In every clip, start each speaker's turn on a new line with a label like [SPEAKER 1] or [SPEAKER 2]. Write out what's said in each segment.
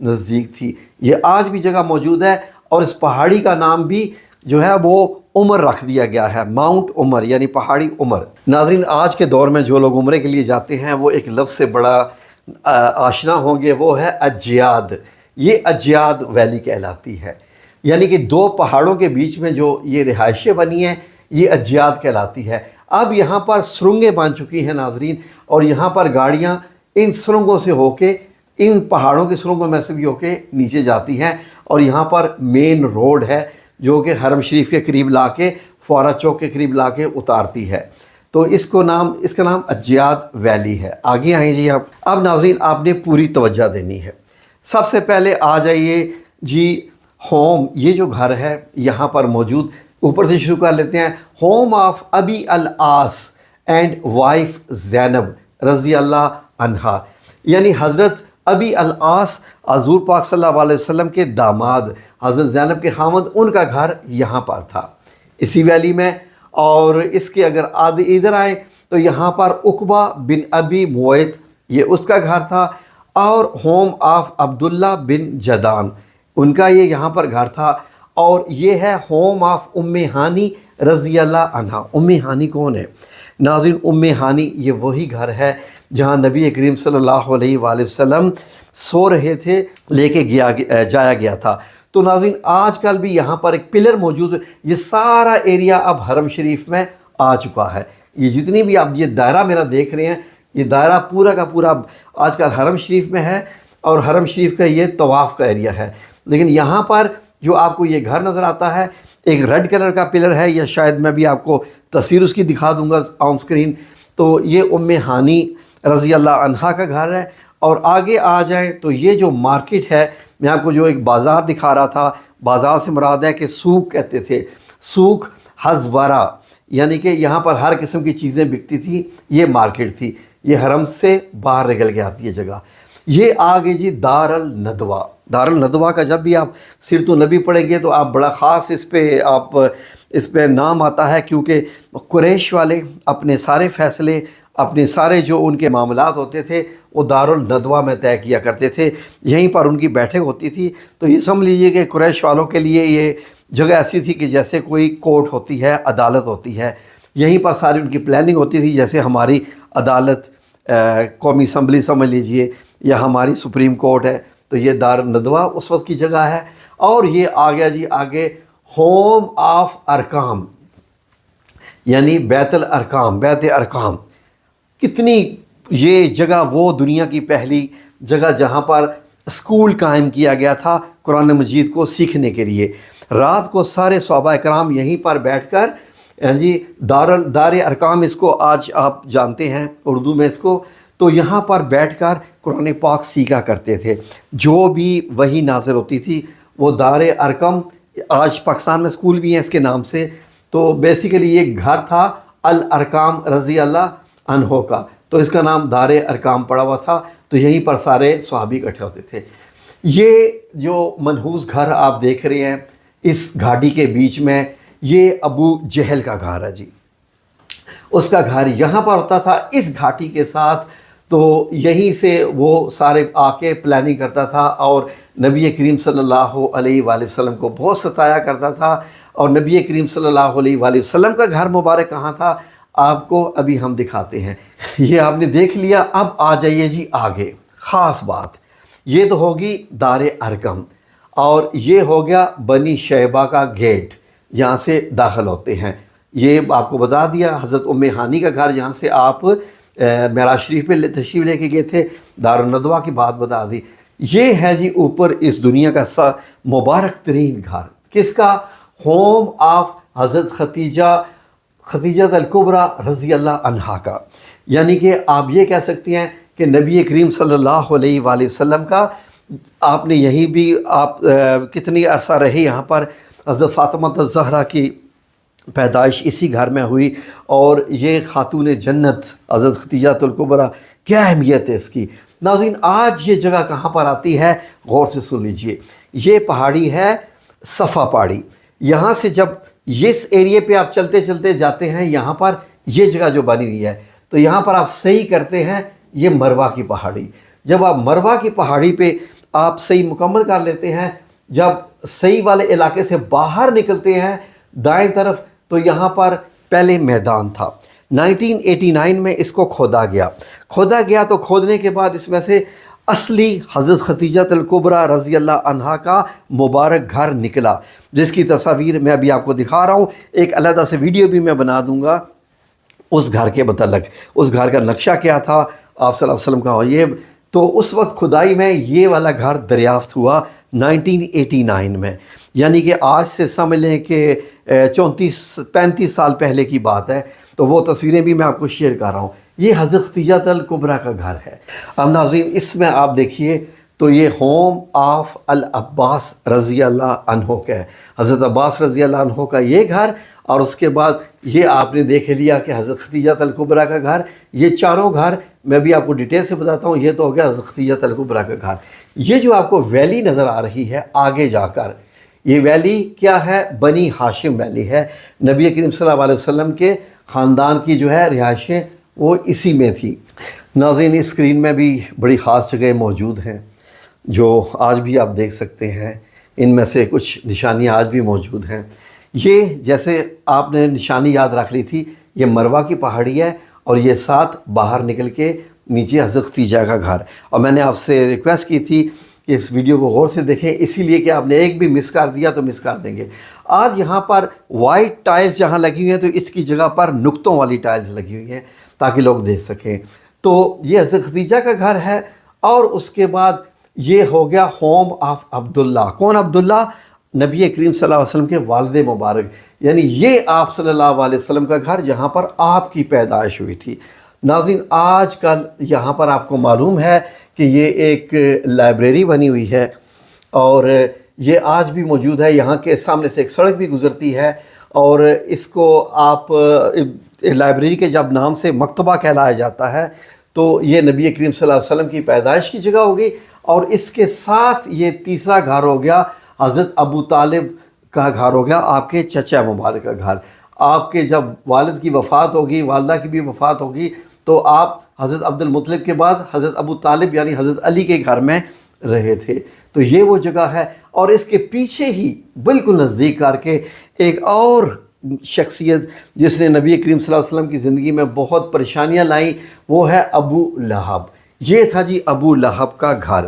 [SPEAKER 1] نزدیک تھی۔ یہ آج بھی جگہ موجود ہے، اور اس پہاڑی کا نام بھی جو ہے وہ عمر رکھ دیا گیا ہے، ماؤنٹ عمر، یعنی پہاڑی عمر۔ ناظرین، آج کے دور میں جو لوگ عمرے کے لیے جاتے ہیں وہ ایک لفظ سے بڑا آشنا ہوں گے، وہ ہے اجیاد۔ یہ اجیاد ویلی کہلاتی ہے، یعنی کہ دو پہاڑوں کے بیچ میں جو یہ رہائشیں بنی ہیں یہ اجیاد کہلاتی ہے۔ اب یہاں پر سرنگیں بن چکی ہیں ناظرین، اور یہاں پر گاڑیاں ان سرنگوں سے ہو کے، ان پہاڑوں کی سرنگوں میں سے بھی ہو کے نیچے جاتی ہیں، اور یہاں پر مین روڈ ہے جو کہ حرم شریف کے قریب لا کے، فورا چوک کے قریب لا کے اتارتی ہے۔ تو اس کا نام اجیاد ویلی ہے۔ آگے آئیں جی آپ۔ اب ناظرین آپ نے پوری توجہ دینی ہے۔ سب سے پہلے آ جائیے جی ہوم، یہ جو گھر ہے یہاں پر موجود، اوپر سے شروع کر لیتے ہیں۔ ہوم آف ابی العاص اینڈ وائف زینب رضی اللہ عنہا، یعنی حضرت ابی العاص حضور پاک صلی اللہ علیہ وسلم کے داماد حضرت زینب کے خامد، ان کا گھر یہاں پر تھا اسی ویلی میں۔ اور اس کے اگر ادھر آئیں تو یہاں پر عقبہ بن ابی معیط، یہ اس کا گھر تھا، اور ہوم آف عبداللہ بن جدان، ان کا یہ یہاں پر گھر تھا۔ اور یہ ہے ہوم آف ام ہانی رضی اللہ عنہا۔ ام ہانی کون ہے ناظرین؟ ام ہانی یہ وہی گھر ہے جہاں نبی کریم صلی اللہ علیہ وآلہ وسلم سو رہے تھے، لے کے جایا گیا تھا۔ تو ناظرین آج کل بھی یہاں پر ایک پلر موجود ہے، یہ سارا ایریا اب حرم شریف میں آ چکا ہے۔ یہ جتنی بھی آپ یہ دائرہ میرا دیکھ رہے ہیں، یہ دائرہ پورا کا پورا آج کل حرم شریف میں ہے، اور حرم شریف کا یہ طواف کا ایریا ہے۔ لیکن یہاں پر جو آپ کو یہ گھر نظر آتا ہے، ایک ریڈ کلر کا پلر ہے، یا شاید میں بھی آپ کو تصویر اس کی دکھا دوں گا آن سکرین، تو یہ ام ہانی رضی اللہ عنہا کا گھر ہے۔ اور آگے آ جائیں تو یہ جو مارکیٹ ہے، میں آپ کو جو ایک بازار دکھا رہا تھا، بازار سے مراد ہے کہ سوق کہتے تھے، سوق حزورہ، یعنی کہ یہاں پر ہر قسم کی چیزیں بکتی تھی، یہ مارکیٹ تھی۔ یہ حرم سے باہر نکل کے آتی ہے جگہ۔ یہ آگے جی دار الندوہ۔ دار الندوہ کا جب بھی آپ سیرت النبی پڑھیں گے تو آپ بڑا خاص اس پہ نام آتا ہے، کیونکہ قریش والے اپنے سارے فیصلے، اپنے سارے جو ان کے معاملات ہوتے تھے وہ دار الندوہ میں طے کیا کرتے تھے، یہیں پر ان کی بیٹھک ہوتی تھی۔ تو یہ سمجھ لیجیے کہ قریش والوں کے لیے یہ جگہ ایسی تھی کہ جیسے کوئی کورٹ ہوتی ہے، عدالت ہوتی ہے، یہیں پر ساری ان کی پلاننگ ہوتی تھی، جیسے ہماری عدالت قومی اسمبلی سمجھ لیجیے، یا ہماری سپریم کورٹ ہے۔ تو یہ دار الندوہ اس وقت کی جگہ ہے۔ اور یہ آ گیا جی آگے ہوم آف ارکام، یعنی بیت الارکام، بیت ارکام۔ کتنی یہ جگہ وہ دنیا کی پہلی جگہ جہاں پر اسکول قائم کیا گیا تھا قرآن مجید کو سیکھنے کے لیے۔ رات کو سارے صحابہ کرام یہیں پر بیٹھ کر جی دار ارکام اس کو آج آپ جانتے ہیں اردو میں اس کو، تو یہاں پر بیٹھ کر قرآن پاک سیکھا کرتے تھے۔ جو بھی وحی نازل ہوتی تھی وہ دار ارکم، آج پاکستان میں اسکول بھی ہیں اس کے نام سے۔ تو بیسیکلی یہ گھر تھا الارکام رضی اللہ عنہ کا، تو اس کا نام دار ارکام پڑا ہوا تھا۔ تو یہیں پر سارے صحابی اکٹھے ہوتے تھے۔ یہ جو منحوس گھر آپ دیکھ رہے ہیں اس گھاٹی کے بیچ میں، یہ ابو جہل کا گھر ہے جی، اس کا گھر یہاں پر ہوتا تھا اس گھاٹی کے ساتھ۔ تو یہیں سے وہ سارے آ کے پلاننگ کرتا تھا، اور نبی کریم صلی اللہ علیہ وآلہ وسلم کو بہت ستایا کرتا تھا۔ اور نبی کریم صلی اللہ علیہ وآلہ وسلم کا گھر مبارک کہاں تھا آپ کو ابھی ہم دکھاتے ہیں۔ یہ آپ نے دیکھ لیا، اب آ جائیے جی آگے خاص بات۔ یہ تو ہوگی دار ارکم، اور یہ ہو گیا بنی شیبہ کا گیٹ، جہاں سے داخل ہوتے ہیں۔ یہ آپ کو بتا دیا حضرت ام ہانی کا گھر، جہاں سے آپ معراج شریف پہ تشریف لے کے گئے تھے، دار الندوہ کی بات بتا دی۔ یہ ہے جی اوپر اس دنیا کا مبارک ترین گھر، کس کا؟ ہوم آف حضرت خدیجہ الکبریٰ رضی اللہ عنہا کا۔ یعنی کہ آپ یہ کہہ سکتے ہیں کہ نبی کریم صلی اللہ علیہ وآلہ وسلم کا، آپ نے یہیں بھی آپ کتنی عرصہ رہے یہاں پر۔ حضرت فاطمہ الزہرا کی پیدائش اسی گھر میں ہوئی، اور یہ خاتون جنت حضرت خدیجہ الکبریٰ، کیا اہمیت ہے اس کی۔ ناظرین آج یہ جگہ کہاں پر آتی ہے، غور سے سن لیجئے۔ یہ پہاڑی ہے صفا پہاڑی، یہاں سے جب اس ایریے پہ آپ چلتے چلتے جاتے ہیں، یہاں پر یہ جگہ جو بنی ہوئی ہے، تو یہاں پر آپ صحیح کرتے ہیں، یہ مروہ کی پہاڑی۔ جب آپ مروہ کی پہاڑی پہ آپ صحیح مکمل کر لیتے ہیں، جب صحیح والے علاقے سے باہر نکلتے ہیں دائیں طرف تو یہاں پر پہلے میدان تھا۔ 1989 میں اس کو کھودا گیا تو کھودنے کے بعد اس میں سے اصلی حضرت ختیجہ الکبریٰ رضی اللہ عنہا کا مبارک گھر نکلا، جس کی تصاویر میں ابھی آپ کو دکھا رہا ہوں۔ ایک علیحدہ سے ویڈیو بھی میں بنا دوں گا اس گھر کے متعلق، اس گھر کا نقشہ کیا تھا آپ صلی اللہ علیہ وسلم کا۔ یہ تو اس وقت کھدائی میں یہ والا گھر دریافت ہوا 1989 میں، یعنی کہ آج سے سمجھ لیں کہ 34-35 سال پہلے کی بات ہے۔ تو وہ تصویریں بھی میں آپ کو شیئر کر رہا ہوں۔ یہ حضرت ختیجہ الکبریٰ کا گھر ہے۔ اب ناظرین اس میں آپ دیکھیے تو یہ ہوم آف العباس رضی اللہ عنہ کا ہے، حضرت عباس رضی اللہ عنہ کا یہ گھر، اور اس کے بعد یہ آپ نے دیکھ لیا کہ حضرت ختیجہ الکبریٰ کا گھر۔ یہ چاروں گھر میں بھی آپ کو ڈیٹیل سے بتاتا ہوں۔ یہ تو ہو گیا حضرت ختیجہ الکبریٰ کا گھر۔ یہ جو آپ کو ویلی نظر آ رہی ہے آگے جا کر، یہ ویلی کیا ہے؟ بنی ہاشم ویلی ہے۔ نبی کریم صلی اللہ علیہ وسلم کے خاندان کی جو ہے رہائشیں وہ اسی میں تھی۔ ناظرین اس اسکرین میں بھی بڑی خاص جگہیں موجود ہیں جو آج بھی آپ دیکھ سکتے ہیں۔ ان میں سے کچھ نشانیاں آج بھی موجود ہیں۔ یہ جیسے آپ نے نشانی یاد رکھ لی تھی، یہ مروہ کی پہاڑی ہے، اور یہ ساتھ باہر نکل کے نیچے حضرت ختیجہ کا گھر۔ اور میں نے آپ سے ریکویسٹ کی تھی کہ اس ویڈیو کو غور سے دیکھیں، اسی لیے کہ آپ نے ایک بھی مس کر دیا تو مس کر دیں گے۔ آج یہاں پر وائٹ ٹائلز جہاں لگی ہوئی ہیں تو اس کی جگہ پر نقطوں والی ٹائلز لگی ہوئی ہیں تاکہ لوگ دیکھ سکیں۔ تو یہ حضرت ختیجہ کا گھر ہے، اور اس کے بعد یہ ہو گیا ہوم آف عبداللہ۔ کون عبداللہ؟ نبی کریم صلی اللہ علیہ وسلم کے والد مبارک، یعنی یہ آپ صلی اللہ علیہ وسلم کا گھر جہاں پر آپ کی پیدائش ہوئی تھی۔ ناظرین آج کل یہاں پر آپ کو معلوم ہے کہ یہ ایک لائبریری بنی ہوئی ہے، اور یہ آج بھی موجود ہے۔ یہاں کے سامنے سے ایک سڑک بھی گزرتی ہے، اور اس کو آپ لائبریری کے جب نام سے مکتبہ کہلایا جاتا ہے تو یہ نبی کریم صلی اللہ علیہ وسلم کی پیدائش کی جگہ ہوگی۔ اور اس کے ساتھ یہ تیسرا گھر ہو گیا حضرت ابو طالب کا گھر ہو گیا، آپ کے چچا مبارک کا گھر۔ آپ کے جب والد کی وفات ہوگی، والدہ کی بھی وفات ہوگی، تو آپ حضرت عبد المطلب کے بعد حضرت ابو طالب یعنی حضرت علی کے گھر میں رہے تھے۔ تو یہ وہ جگہ ہے، اور اس کے پیچھے ہی بالکل نزدیک کر کے ایک اور شخصیت جس نے نبی کریم صلی اللہ علیہ وسلم کی زندگی میں بہت پریشانیاں لائیں، وہ ہے ابو لہب۔ یہ تھا جی ابو لہب کا گھر۔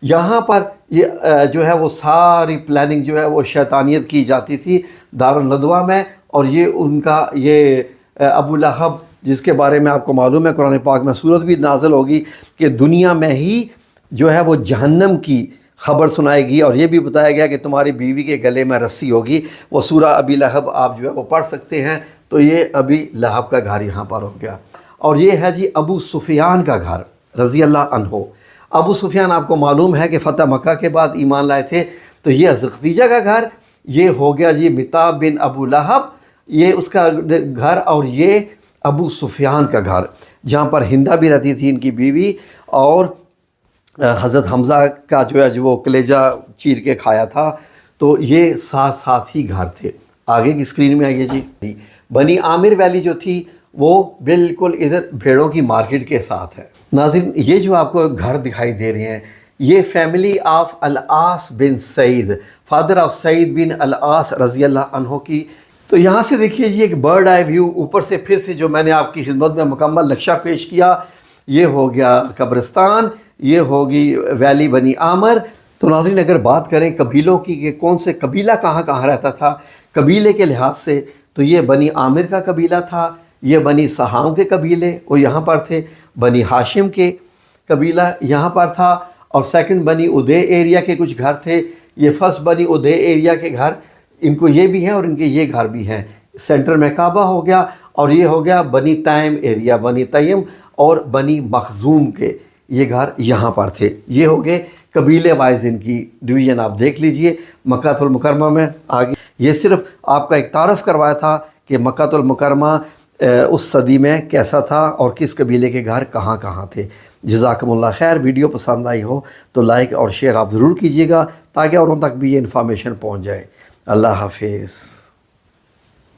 [SPEAKER 1] یہاں پر یہ جو ہے وہ ساری پلاننگ جو ہے وہ شیطانیت کی جاتی تھی دارالندوہ میں، اور یہ ان کا یہ ابو لہب جس کے بارے میں آپ کو معلوم ہے قرآن پاک میں سورت بھی نازل ہوگی کہ دنیا میں ہی جو ہے وہ جہنم کی خبر سنائے گی، اور یہ بھی بتایا گیا کہ تمہاری بیوی کے گلے میں رسی ہوگی۔ وہ سورہ ابی لہب آپ جو ہے وہ پڑھ سکتے ہیں۔ تو یہ ابی لہب کا گھر یہاں پر ہو گیا، اور یہ ہے جی ابو سفیان کا گھر رضی اللہ عنہ۔ ابو سفیان آپ کو معلوم ہے کہ فتح مکہ کے بعد ایمان لائے تھے۔ تو یہ حضرت ختیجہ کا گھر، یہ ہو گیا جی مطاب بن ابو لہب، یہ اس کا گھر، اور یہ ابو سفیان کا گھر جہاں پر ہندہ بھی رہتی تھی ان کی بیوی، اور حضرت حمزہ کا جو ہے جو وہ کلیجہ چیر کے کھایا تھا۔ تو یہ ساتھ ساتھ ہی گھر تھے۔ آگے کی اسکرین میں آئیے جی۔ بنی عامر ویلی جو تھی وہ بالکل ادھر بھیڑوں کی مارکیٹ کے ساتھ ہے۔ ناظرین یہ جو آپ کو گھر دکھائی دے رہے ہیں یہ فیملی آف العاص بن سعید، فادر آف سعید بن العاص رضی اللہ عنہ کی۔ تو یہاں سے دیکھیے جی ایک برڈ آئی ویو اوپر سے پھر سے جو میں نے آپ کی خدمت میں مکمل نقشہ پیش کیا۔ یہ ہو گیا قبرستان، یہ ہوگی ویلی بنی عامر۔ تو ناظرین اگر بات کریں قبیلوں کی کہ کون سے قبیلہ کہاں کہاں رہتا تھا قبیلے کے لحاظ سے، تو یہ بنی عامر کا قبیلہ تھا، یہ بنی سہام کے قبیلے وہ یہاں پر تھے، بنی ہاشم کے قبیلہ یہاں پر تھا، اور سیکنڈ بنی ادے ایریا کے کچھ گھر تھے۔ یہ فرسٹ بنی ادے ایریا کے گھر، ان کو یہ بھی ہیں اور ان کے یہ گھر بھی ہیں۔ سینٹر میں کعبہ ہو گیا، اور یہ ہو گیا بنی تیم ایریا، بنی تیم اور بنی مخزوم کے یہ گھر یہاں پر تھے۔ یہ ہو گئے قبیلے وائز ان کی ڈویژن، آپ دیکھ لیجئے مکہ المکرمہ میں آگے۔ یہ صرف آپ کا ایک تعارف کروایا تھا کہ مکہ المکرمہ اس صدی میں کیسا تھا اور کس قبیلے کے گھر کہاں کہاں تھے۔ جزاکم اللہ خیر۔ ویڈیو پسند آئی ہو تو لائک اور شیئر آپ ضرور کیجیے گا تاکہ اوروں تک بھی یہ انفارمیشن پہنچ جائے۔ اللہ حافظ۔